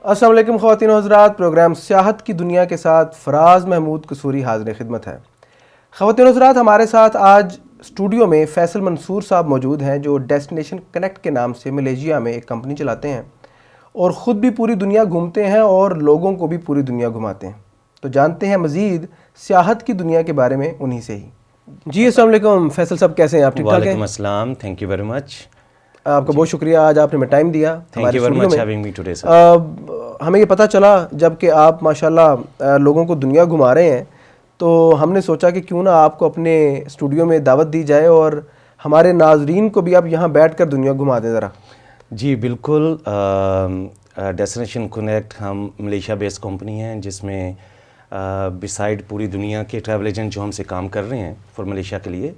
السلام علیکم خواتین و حضرات، پروگرام سیاحت کی دنیا کے ساتھ فراز محمود قصوری حاضر خدمت ہے۔ خواتین و حضرات، ہمارے ساتھ آج اسٹوڈیو میں فیصل منصور صاحب موجود ہیں، جو ڈیسٹینیشن کنیکٹ کے نام سے ملیشیا میں ایک کمپنی چلاتے ہیں اور خود بھی پوری دنیا گھومتے ہیں اور لوگوں کو بھی پوری دنیا گھماتے ہیں۔ تو جانتے ہیں مزید سیاحت کی دنیا کے بارے میں انہی سے ہی۔ جی السلام علیکم فیصل صاحب، کیسے ہیں آپ؟ ٹھیک ٹھاک ہیں؟ وعلیکم السلام، تھینک یو ویری مچ۔ آپ کا بہت شکریہ، آج آپ نے ہمیں ٹائم دیا thank you very much having me today sir. ہمیں یہ پتہ چلا جب کہ آپ ماشاءاللہ لوگوں کو دنیا گھما رہے ہیں، تو ہم نے سوچا کہ کیوں نہ آپ کو اپنے اسٹوڈیو میں دعوت دی جائے اور ہمارے ناظرین کو بھی آپ یہاں بیٹھ کر دنیا گھما دیں ذرا۔ جی بالکل، ڈیسٹینیشن کنیکٹ ہم ملیشیا بیس کمپنی ہیں جس میں بسائڈ پوری دنیا کے ٹریول ایجنٹ جو ہم سے کام کر رہے ہیں فار ملیشیا کے لیے،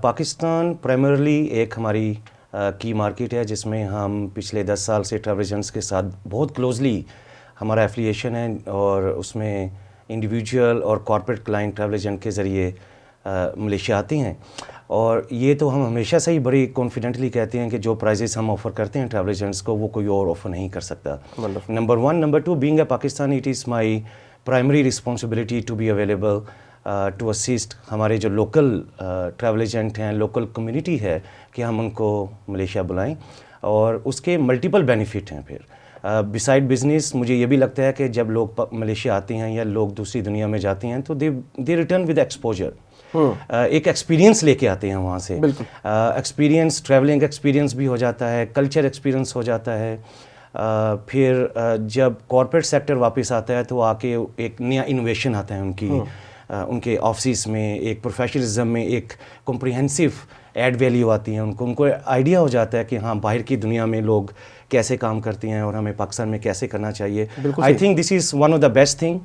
پاکستان پرائمرلی ایک ہماری کی مارکیٹ ہے جس میں ہم پچھلے 10 سال سے ٹریول ایجنٹس کے ساتھ بہت کلوزلی ہمارا ایفیلیشن ہے، اور اس میں انڈیویجول اور کارپوریٹ کلائنٹ ٹریول ایجنٹ کے ذریعے ملیشیا آتے ہیں۔ اور یہ تو ہم ہمیشہ سے ہی بڑی کانفیڈنٹلی کہتے ہیں کہ جو پرائزز ہم آفر کرتے ہیں ٹریول ایجنٹس کو وہ کوئی اور آفر نہیں کر سکتا۔ Number 1، number 2، being a Pakistani it is my primary responsibility to be available to assist ہمارے جو لوکل ٹریول ایجنٹ ہیں، لوکل کمیونٹی ہے، کہ ہم ان کو ملیشیا بلائیں، اور اس کے ملٹیپل بینیفٹ ہیں۔ پھر بسائڈ بزنس مجھے یہ بھی لگتا ہے کہ جب لوگ ملیشیا آتے ہیں یا لوگ دوسری دنیا میں جاتے ہیں تو دے ریٹرن ود ایکسپوجر، ایک ایکسپیرینس لے کے آتے ہیں وہاں سے۔ ایکسپیرینس، ٹریولنگ ایکسپیرینس بھی ہو جاتا ہے، کلچر ایکسپیرینس ہو جاتا ہے۔ پھر جب کارپوریٹ سیکٹر واپس آتا ہے تو آ کے ایک نیا انوویشن آتا ہے ان کے آفسز میں، ایک پروفیشنلزم میں، ایک کمپریہنسو ایڈ ویلیو آتی ہے ان کو آئیڈیا ہو جاتا ہے کہ ہاں باہر کی دنیا میں لوگ کیسے کام کرتے ہیں اور ہمیں پاکستان میں کیسے کرنا چاہیے۔ I think this is one of the best thing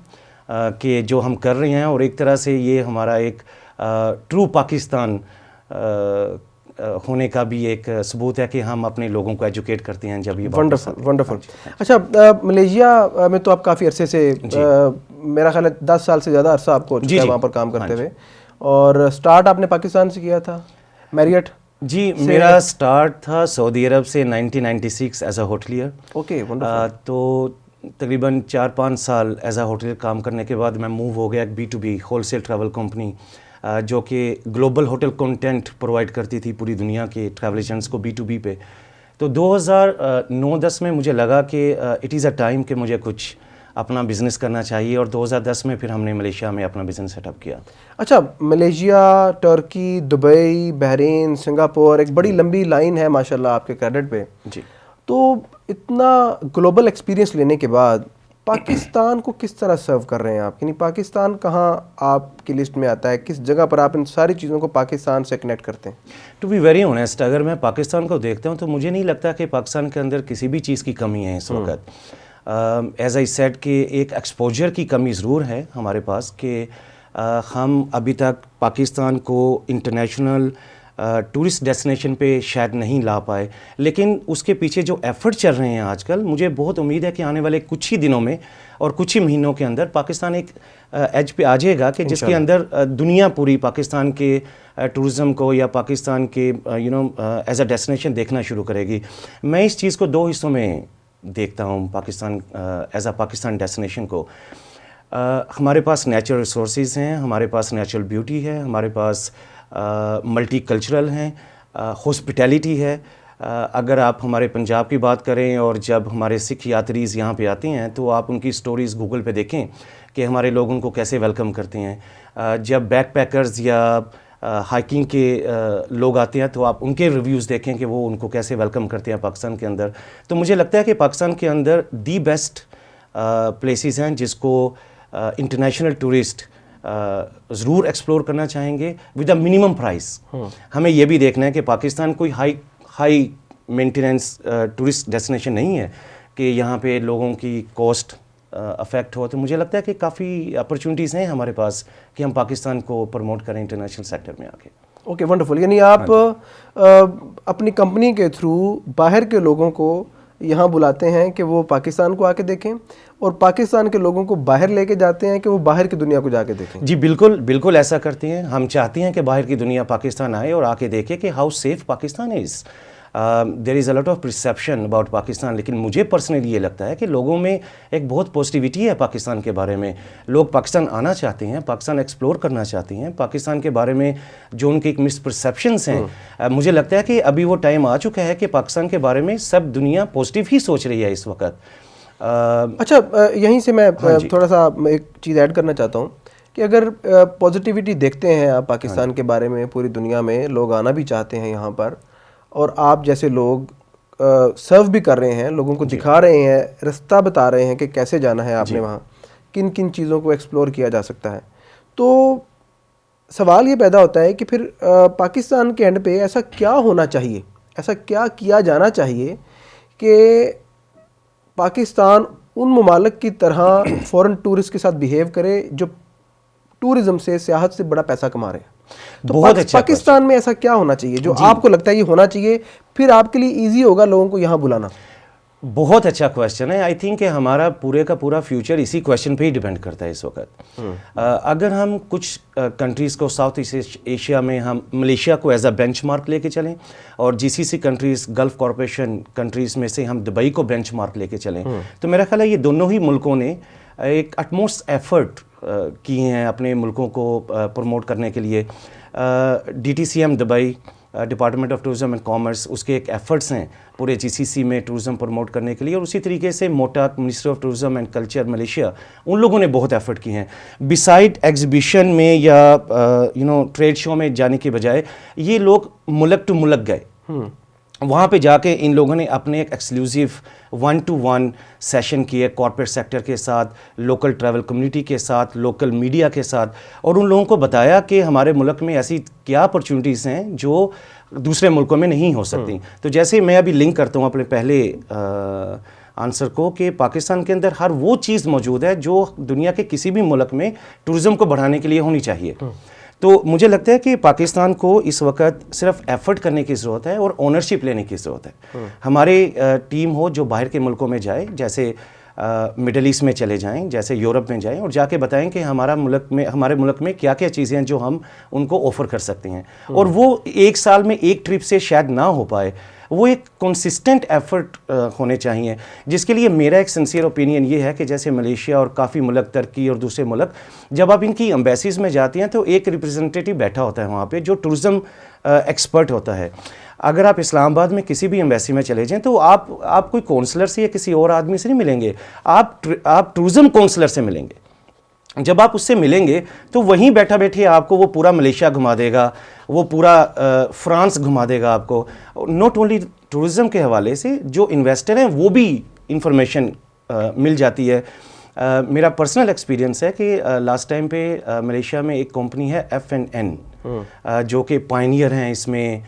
کہ جو ہم کر رہے ہیں، اور ایک طرح سے یہ ہمارا ایک ٹرو پاکستان ہونے کا بھی ایک ثبوت ہے کہ ہم اپنے لوگوں کو ایجوکیٹ کرتے ہیں جب یہ ونڈرفل۔ اچھا، ملیشیا میں تو آپ کافی عرصے سے، میرا خیال ہے 10 سال سے زیادہ عرصہ آپ کو ہو چکا ہے وہاں پر کام کرتے ہوئے، اور سٹارٹ آپ نے پاکستان سے کیا تھا میریٹ؟ جی میرا سٹارٹ تھا سعودی عرب سے 1996 ایز اے ہوٹلیئر۔ اوکے، تو تقریباً 4-5 سال ایز اے ہوٹلیئر کام کرنے کے بعد میں موو ہو گیا ایک B2B whole cell travel company, جو کہ گلوبل ہوٹل کنٹینٹ پرووائڈ کرتی تھی پوری دنیا کے ٹریول ایجنٹس کو B2B پہ۔ تو 2009-10 میں مجھے لگا کہ اٹ از اے ٹائم کہ مجھے کچھ اپنا بزنس کرنا چاہیے، اور 2010 میں پھر ہم نے ملیشیا میں اپنا بزنس سیٹ اپ کیا۔ اچھا، ملیشیا، ترکی، دبئی، بحرین، سنگاپور، ایک بڑی لمبی لائن ہے ماشاءاللہ آپ کے کریڈٹ پہ۔ جی، تو اتنا گلوبل ایکسپیرینس لینے کے بعد پاکستان کو کس طرح سرو کر رہے ہیں آپ؟ یعنی پاکستان کہاں آپ کی لسٹ میں آتا ہے، کس جگہ پر آپ ان ساری چیزوں کو پاکستان سے کنیکٹ کرتے ہیں؟ ٹو بی ویری آنیسٹ، اگر میں پاکستان کو دیکھتا ہوں تو مجھے نہیں لگتا کہ پاکستان کے اندر کسی بھی چیز کی کمی ہے اس وقت۔ ایز آئی سیڈ کہ ایک ایکسپوجر کی کمی ضرور ہے ہمارے پاس، کہ ہم ابھی تک پاکستان کو انٹرنیشنل ٹورسٹ ڈیسٹینیشن پہ شاید نہیں لا پائے، لیکن اس کے پیچھے جو ایفرٹ چل رہے ہیں آج کل، مجھے بہت امید ہے کہ آنے والے کچھ ہی دنوں میں اور کچھ ہی مہینوں کے اندر پاکستان ایک ایج پہ آ جائے گا کہ جس کے اندر دنیا پوری پاکستان کے ٹورزم کو یا پاکستان کے ایز اے ڈیسٹینیشن دیکھنا شروع کرے گی۔ میں اس چیز کو 2 حصوں میں دیکھتا ہوں، Pakistan as a Pakistan destination کو۔ ہمارے پاس نیچرل ریسورسز ہیں، ہمارے پاس نیچرل بیوٹی ہے، ہمارے پاس ملٹی کلچرل ہیں، ہاسپٹیلٹی ہے۔ اگر آپ ہمارے پنجاب کی بات کریں، اور جب ہمارے سکھ یاتریز یہاں پہ آتے ہیں تو آپ ان کی سٹوریز گوگل پہ دیکھیں کہ ہمارے لوگ ان کو کیسے ویلکم کرتے ہیں۔ جب بیک پیکرز یا ہائکنگ کے لوگ آتے ہیں تو آپ ان کے ریویوز دیکھیں کہ وہ ان کو کیسے ویلکم کرتے ہیں پاکستان کے اندر۔ تو مجھے لگتا ہے کہ پاکستان کے اندر دی بیسٹ پلیسز ہیں جس کو انٹرنیشنل ٹورسٹ ضرور ایکسپلور کرنا چاہیں گے ود اے منیمم پرائز۔ ہمیں یہ بھی دیکھنا ہے کہ پاکستان کوئی ہائی مینٹیننس ٹورسٹ ڈیسٹینیشن نہیں ہے کہ یہاں پہ لوگوں کی کاسٹ افیکٹ ہو۔ تو مجھے لگتا ہے کہ کافی اپرچونیٹیز ہیں ہمارے پاس کہ ہم پاکستان کو پروموٹ کریں انٹرنیشنل سیکٹر میں آ کے۔ Okay, wonderful. یعنی آپ اپنی کمپنی کے تھرو باہر کے لوگوں کو یہاں بلاتے ہیں کہ وہ پاکستان کو آ کے دیکھیں، اور پاکستان کے لوگوں کو باہر لے کے جاتے ہیں کہ وہ باہر کی دنیا کو جا کے دیکھیں۔ جی بالکل ایسا کرتے ہیں۔ ہم چاہتے ہیں کہ باہر کی دنیا پاکستان آئے اور آ کے دیکھے کہ how safe Pakistan is. There is a lot of perception about Pakistan. لیکن مجھے پرسنلی یہ لگتا ہے کہ لوگوں میں ایک بہت پازیٹیوٹی ہے پاکستان کے بارے میں. لوگ پاکستان آنا چاہتے ہیں, پاکستان ایکسپلور کرنا چاہتے ہیں. پاکستان کے بارے میں جو ان کے ایک مس پرسیپشنس ہیں, مجھے لگتا ہے کہ ابھی وہ ٹائم آ چکا ہے کہ پاکستان کے بارے میں سب دنیا پازیٹیو ہی سوچ رہی ہے اس وقت. اچھا, یہیں سے میں تھوڑا سا ایک چیز ایڈ کرنا چاہتا ہوں کہ اگر پازیٹیوٹی دیکھتے ہیں آپ پاکستان کے بارے میں, پوری دنیا میں لوگ آنا بھی چاہتے ہیں یہاں پر, اور آپ جیسے لوگ سرو بھی کر رہے ہیں, لوگوں کو دکھا رہے ہیں, رستہ بتا رہے ہیں کہ کیسے جانا ہے آپ نے وہاں, کن کن چیزوں کو ایکسپلور کیا جا سکتا ہے, تو سوال یہ پیدا ہوتا ہے کہ پھر پاکستان کے اینڈ پہ ایسا کیا ہونا چاہیے, ایسا کیا کیا جانا چاہیے کہ پاکستان ان ممالک کی طرح فورن ٹورسٹ کے ساتھ بیہیو کرے جو ٹورزم سے, سیاحت سے بڑا پیسہ کما رہے ہیں. تو پاکستان میں ایسا کیا ہونا چاہیے جو آپ کو لگتا ہے یہ ہونا چاہیے, پھر آپ کے لیے ایزی ہوگا لوگوں کو یہاں بلانا؟ بہت اچھا کویشچن ہے. آئی تھنک کہ ہمارا پورے کا پورا فیوچر اسی کویشچن پہ ہی ڈیپینڈ کرتا ہے اس وقت. اگر ہم کچھ کنٹریز کو, ساؤتھ ایسٹ ایشیا میں ہم ملیشیا کو ایز اے بینچ مارک لے کے چلیں, اور جی سی سی کنٹریز, گلف کارپوریشن کنٹریز میں سے ہم دبئی کو بینچ مارک لے کے چلیں, تو میرا خیال ہے یہ دونوں ہی ملکوں نے ایک اٹموسٹ ایفرٹ کیے ہیں اپنے ملکوں کو پروموٹ کرنے کے لیے. D T C M Dubai, department of tourism and commerce, اس کے ایک ایفرٹس ہیں پورے جی سی سی میں ٹورزم پروموٹ کرنے کے لیے. اور اسی طریقے سے MOTAC, ministry of tourism and culture Malaysia, ان لوگوں نے بہت ایفرٹ کی ہیں. بسائڈ ایگزیبیشن میں یا ٹریڈ شو میں جانے کے بجائے یہ لوگ ملک ٹو ملک گئے. وہاں پہ جا کے ان لوگوں نے اپنے ایک ایکسکلوزیو 1-to-1 سیشن کیے کارپوریٹ سیکٹر کے ساتھ, لوکل ٹریول کمیونٹی کے ساتھ, لوکل میڈیا کے ساتھ, اور ان لوگوں کو بتایا کہ ہمارے ملک میں ایسی کیا اپرچونیٹیز ہیں جو دوسرے ملکوں میں نہیں ہو سکتی. تو جیسے میں ابھی لنک کرتا ہوں اپنے پہلے آنسر کو, کہ پاکستان کے اندر ہر وہ چیز موجود ہے جو دنیا کے کسی بھی ملک میں ٹورزم کو بڑھانے کے لیے ہونی چاہیے. تو مجھے لگتا ہے کہ پاکستان کو اس وقت صرف ایفرٹ کرنے کی ضرورت ہے اور اونرشپ لینے کی ضرورت ہے. ہماری ٹیم ہو جو باہر کے ملکوں میں جائے, جیسے مڈل ایسٹ میں چلے جائیں, جیسے یورپ میں جائیں, اور جا کے بتائیں کہ ہمارے ملک میں کیا کیا چیزیں ہیں جو ہم ان کو آفر کر سکتے ہیں. اور وہ ایک سال میں ایک ٹرپ سے شاید نہ ہو پائے, وہ ایک کنسسٹنٹ ایفرٹ ہونے چاہیے, جس کے لیے میرا ایک سنسیئر اوپینین یہ ہے کہ جیسے ملیشیا اور کافی ملک, ترکی اور دوسرے ملک, جب آپ ان کی امبیسیز میں جاتے ہیں تو ایک ریپرزنٹیٹیو بیٹھا ہوتا ہے وہاں پہ جو ٹورزم ایکسپرٹ ہوتا ہے. اگر آپ اسلام آباد میں کسی بھی ایمبیسی میں چلے جائیں تو آپ کوئی کونسلر سے یا کسی اور آدمی سے نہیں ملیں گے, آپ ٹورزم کونسلر سے ملیں گے. جب آپ اس سے ملیں گے تو وہیں بیٹھا بیٹھے آپ کو وہ پورا ملیشیا گھما دے گا, وہ پورا فرانس گھما دے گا آپ کو. ناٹ اونلی ٹورزم کے حوالے سے جو انویسٹر ہیں وہ بھی انفارمیشن مل جاتی ہے. میرا پرسنل ایکسپیرینس ہے کہ لاسٹ ٹائم پہ ملیشیا میں ایک کمپنی ہے F&N, جو کہ پائنیئر ہیں اس میں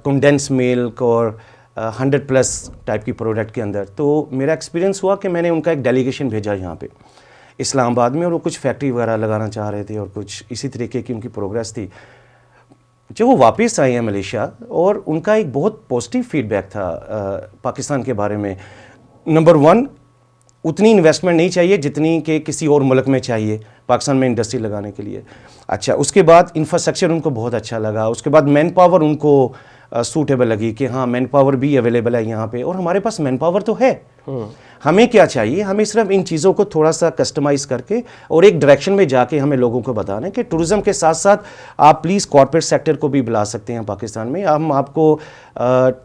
کنڈینس ملک اور 100+ ٹائپ کی پروڈکٹ کے اندر. تو میرا ایکسپیرینس ہوا کہ میں نے ان کا ایک ڈیلیگیشن بھیجا یہاں پہ اسلام آباد میں, اور وہ کچھ فیکٹری وغیرہ لگانا چاہ رہے تھے اور کچھ اسی طریقے کی ان کی پروگرس تھی. جب وہ واپس آئے ہیں ملیشیا, اور ان کا ایک بہت پازیٹیو فیڈ بیک تھا پاکستان کے بارے میں. نمبر 1, اتنی انویسٹمنٹ نہیں چاہیے جتنی کہ کسی اور ملک میں چاہیے پاکستان میں انڈسٹری لگانے کے لیے. اچھا, اس کے بعد انفراسٹرکچر ان کو بہت اچھا لگا. اس کے بعد مین پاور ان کو سوٹیبل لگی کہ ہاں مین پاور بھی اویلیبل ہے یہاں پہ, اور ہمارے پاس مین پاور تو ہے. ہمیں کیا چاہیے, ہمیں صرف ان چیزوں کو تھوڑا سا کسٹمائز کر کے اور ایک ڈائریکشن میں جا کے ہمیں لوگوں کو بتانا ہے کہ ٹورزم کے ساتھ ساتھ آپ پلیز کارپوریٹ سیکٹر کو بھی بلا سکتے ہیں پاکستان میں. ہم آپ کو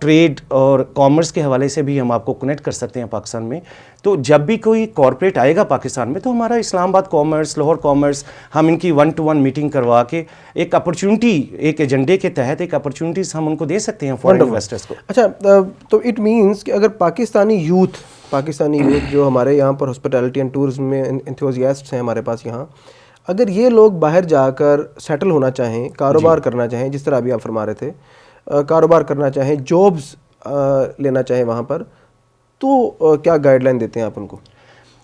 ٹریڈ اور کامرس کے حوالے سے بھی ہم آپ کو کنیکٹ کر سکتے ہیں پاکستان میں. تو جب بھی کوئی کارپوریٹ آئے گا پاکستان میں تو ہمارا اسلام آباد کامرس, لاہور کامرس, ہم ان کی 1-to-1 میٹنگ کروا کے ایک اپرچونٹی, ایک ایجنڈے کے تحت ایک اپرچونٹیز ہم ان کو دے سکتے ہیں فارن انویسٹرس کو. اچھا, تو اٹ مینس کہ اگر پاکستانی یوتھ جو ہمارے یہاں پر ہاسپٹیلٹی اینڈ ٹورزم میں انتھوزیاسٹس ہیں ہمارے پاس یہاں, اگر یہ لوگ باہر جا کر سیٹل ہونا چاہیں, کاروبار کرنا چاہیں, جس طرح ابھی آپ فرما رہے تھے, کاروبار کرنا چاہیں, جابز لینا چاہیں وہاں پر, تو کیا گائیڈ لائن دیتے ہیں آپ ان کو؟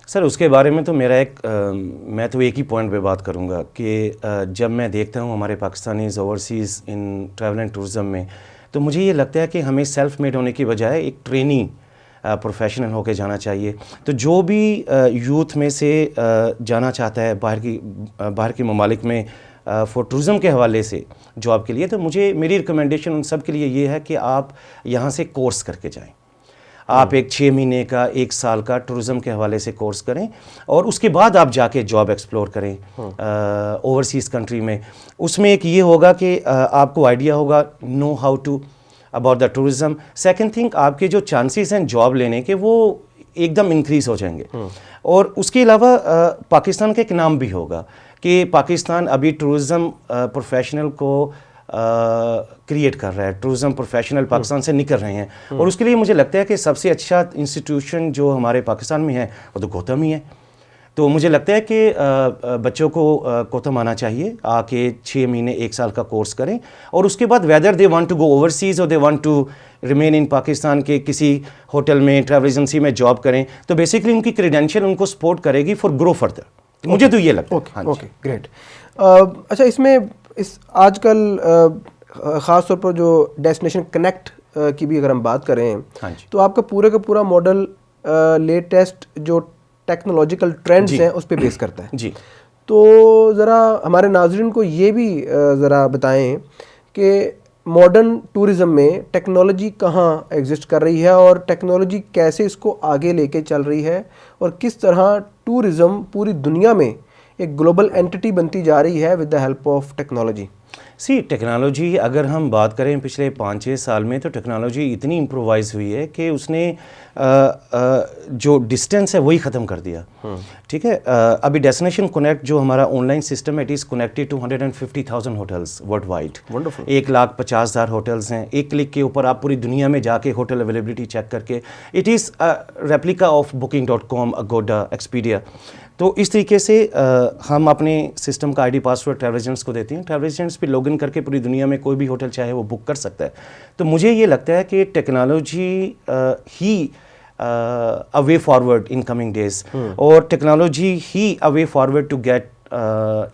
سر اس کے بارے میں تو میں تو ایک ہی پوائنٹ پہ بات کروں گا کہ جب میں دیکھتا ہوں ہمارے Pakistanis overseas in travel and tourism میں, تو مجھے یہ لگتا ہے کہ ہمیں سیلف میڈ ہونے کی بجائے ایک ٹرینی پروفیشنل ہو کے جانا چاہیے. تو جو بھی یوتھ میں سے جانا چاہتا ہے باہر کی ممالک میں فار ٹورزم کے حوالے سے جاب کے لیے، تو میری ریکمنڈیشن ان سب کے لیے یہ ہے کہ آپ یہاں سے کورس کر کے جائیں. آپ ایک 6 مہینے کا 1 سال کا ٹورزم کے حوالے سے کورس کریں اور اس کے بعد آپ جا کے جاب ایکسپلور کریں اوورسیز کنٹری میں. اس میں ایک یہ ہوگا کہ آپ کو آئیڈیا ہوگا know how to about the tourism. Second thing, آپ کے جو چانسز ہیں جاب لینے کے وہ ایک دم انکریز ہو جائیں گے. اور اس کے علاوہ پاکستان کا ایک نام بھی ہوگا کہ پاکستان ابھی ٹورزم پروفیشنل کو کریٹ کر رہا ہے، ٹورزم پروفیشنل پاکستان سے نکل رہے ہیں. اور اس کے لیے مجھے لگتا ہے کہ سب سے اچھا انسٹیٹیوشن جو ہمارے پاکستان میں ہے وہ تو گوتم ہی ہے. تو مجھے لگتا ہے کہ بچوں کو گوتم آنا چاہیے، آ کے 6 مہینے 1 سال کا کورس کریں اور اس کے بعد whether they want to go overseas اور they want to remain in Pakistan کے کسی ہوٹل میں ٹریول ایجنسی میں جاب کریں تو بیسکلی ان کی کریڈینشیل ان کو سپورٹ کرے گی فار گرو فردر. مجھے تو یہ لگتا ہے. Okay great. اچھا، اس میں آج کل خاص طور پر جو ڈیسٹینیشن کنیکٹ کی بھی اگر ہم بات کریں تو آپ کا پورے کا پورا ماڈل لیٹسٹ جو ٹیکنالوجیکل ٹرینڈز ہیں اس پہ بیس کرتا ہے. جی، تو ذرا ہمارے ناظرین کو یہ بھی ذرا بتائیں کہ ماڈرن ٹورزم میں ٹیکنالوجی کہاں ایگزسٹ کر رہی ہے اور ٹیکنالوجی کیسے اس کو آگے لے کے چل رہی ہے اور کس طرح ٹورزم پوری دنیا میں ایک گلوبل اینٹی بنتی جا رہی ہے with the help of technology. Technology اگر ہم بات کریں پچھلے 5-6 سال میں تو ٹیکنالوجی اتنی امپرووائز ہوئی ہے کہ اس نے جو ڈسٹینس ہے وہی ختم کر دیا. ٹھیک ہے، ابھی ڈیسٹینیشن کنیکٹ جو ہمارا آن لائن سسٹم ہے، it is connected to 150,000 hotels worldwide. 1,50,000 hotels ہیں. ایک کلک کے اوپر آپ پوری دنیا میں جا کے ہوٹل اویلیبلٹی چیک کر کے، it is replica of booking.com، اگوڈا، ایکسپیڈیا. تو اس طریقے سے ہم اپنے سسٹم کا I D password travel agents کو دیتے ہیں. ٹریول ایجنٹس پہ لاگ ان کر کے پوری دنیا میں کوئی بھی ہوٹل چاہے وہ بک کر سکتا ہے. تو مجھے یہ لگتا ہے کہ technology he a way forward in coming days اور technology he a way forward to get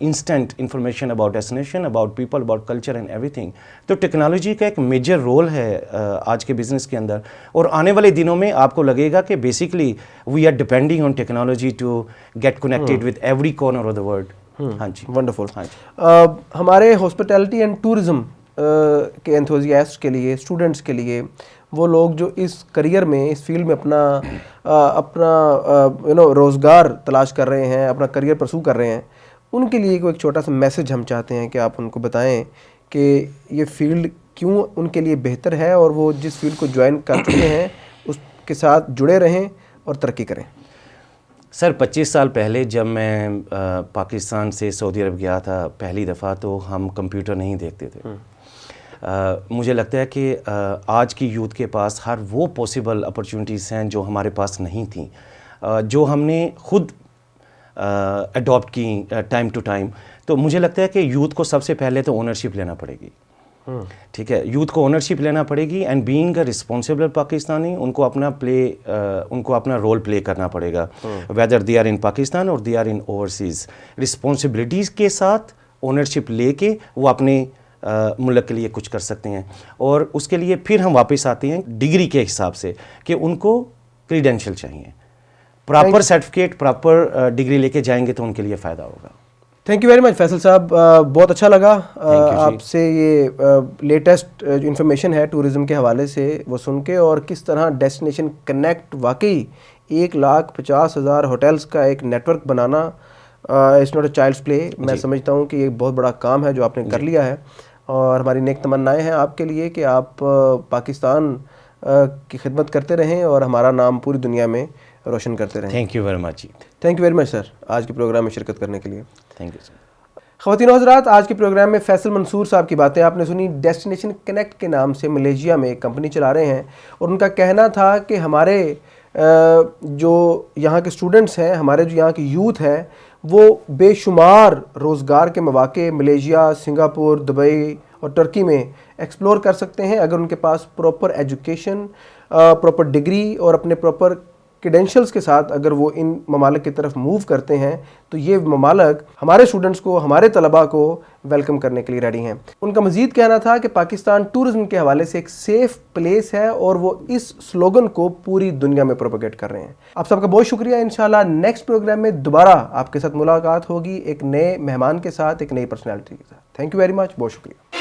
instant information about destination, about people, about culture and everything. تو ٹیکنالوجی کا ایک میجر رول ہے آج کے بزنس کے اندر اور آنے والے دنوں میں آپ کو لگے گا کہ basically we are depending on technology to get connected with every corner of the world. ہاں جی، ونڈرفل. ہمارے ہاسپٹیلٹی اینڈ ٹورزم کے انتھوزیاسٹ کے لیے، اسٹوڈنٹس کے لیے، وہ لوگ جو اس کریئر میں، اس فیلڈ میں اپنا روزگار تلاش کر رہے ہیں، اپنا کریئر پرسو کر رہے ہیں، ان کے لیے کوئی ایک چھوٹا سا میسج ہم چاہتے ہیں کہ آپ ان کو بتائیں کہ یہ فیلڈ کیوں ان کے لیے بہتر ہے اور وہ جس فیلڈ کو جوائن کر چکے ہیں اس کے ساتھ جڑے رہیں اور ترقی کریں. سر 25 سال پہلے جب میں پاکستان سے سعودی عرب گیا تھا پہلی دفعہ تو ہم کمپیوٹر نہیں دیکھتے تھے. مجھے لگتا ہے کہ آج کی یوتھ کے پاس ہر وہ پاسبل اپرچونیٹیز ہیں جو ہمارے پاس نہیں تھیں، جو ہم نے خود اڈاپٹ کی ٹائم ٹو ٹائم. تو مجھے لگتا ہے کہ یوتھ کو سب سے پہلے تو اونرشپ لینا پڑے گی. ٹھیک ہے، یوتھ کو اونرشپ لینا پڑے گی and being a responsible Pakistani, ان کو اپنا رول پلے کرنا پڑے گا whether they are in Pakistan اور they are in overseas. Responsibilities کے ساتھ اونرشپ لے کے وہ اپنے ملک کے لیے کچھ کر سکتے ہیں. اور اس کے لیے پھر ہم واپس آتے ہیں ڈگری کے حساب سے کہ ان کو کریڈینشیل چاہیے، پراپر سرٹیفکیٹ، پراپر ڈگری لے کے جائیں گے تو ان کے لیے فائدہ ہوگا. تھینک یو ویری مچ فیصل صاحب، بہت اچھا لگا آپ سے یہ لیٹسٹ جو انفارمیشن ہے ٹورزم کے حوالے سے وہ سن کے، اور کس طرح ڈیسٹینیشن کنیکٹ واقعی 1,50,000 ہوٹلس کا ایک نیٹ ورک بنانا it's not a child's play. میں سمجھتا ہوں کہ یہ بہت بڑا کام ہے جو آپ نے کر لیا ہے، اور ہماری نیک تمنائیں ہیں آپ کے لیے کہ آپ پاکستان کی خدمت کرتے رہیں اور ہمارا نام پوری دنیا میں روشن کرتے رہیں. Thank you very much. Thank you very much sir آج کے پروگرام میں شرکت کرنے کے لیے. Thank you sir. خواتین و حضرات، آج کے پروگرام میں فیصل منصور صاحب کی باتیں آپ نے سنی. ڈیسٹینیشن کنیکٹ کے نام سے ملیشیا میں ایک کمپنی چلا رہے ہیں، اور ان کا کہنا تھا کہ ہمارے جو یہاں کے اسٹوڈنٹس ہیں، ہمارے جو یہاں کی یوتھ ہے، وہ بے شمار روزگار کے مواقع ملیشیا، سنگاپور، دبئی اور ترکی میں ایکسپلور کر سکتے ہیں اگر ان کے پاس پراپر ایجوکیشن، پراپر ڈگری اور اپنے پراپر کریڈینشلز کے ساتھ اگر وہ ان ممالک کی طرف موو کرتے ہیں تو یہ ممالک ہمارے اسٹوڈنٹس کو، ہمارے طلباء کو ویلکم کرنے کے لیے ریڈی ہیں۔ ان کا مزید کہنا تھا کہ پاکستان ٹورزم کے حوالے سے ایک سیف پلیس ہے اور وہ اس سلوگن کو پوری دنیا میں پروپیگیٹ کر رہے ہیں۔ آپ سب کا بہت شکریہ۔ انشاءاللہ نیکسٹ پروگرام میں دوبارہ آپ کے ساتھ ملاقات ہوگی، ایک نئے مہمان کے ساتھ، ایک نئی پرسنالٹی کے ساتھ۔ تھینک یو ویری مچ، بہت شکریہ۔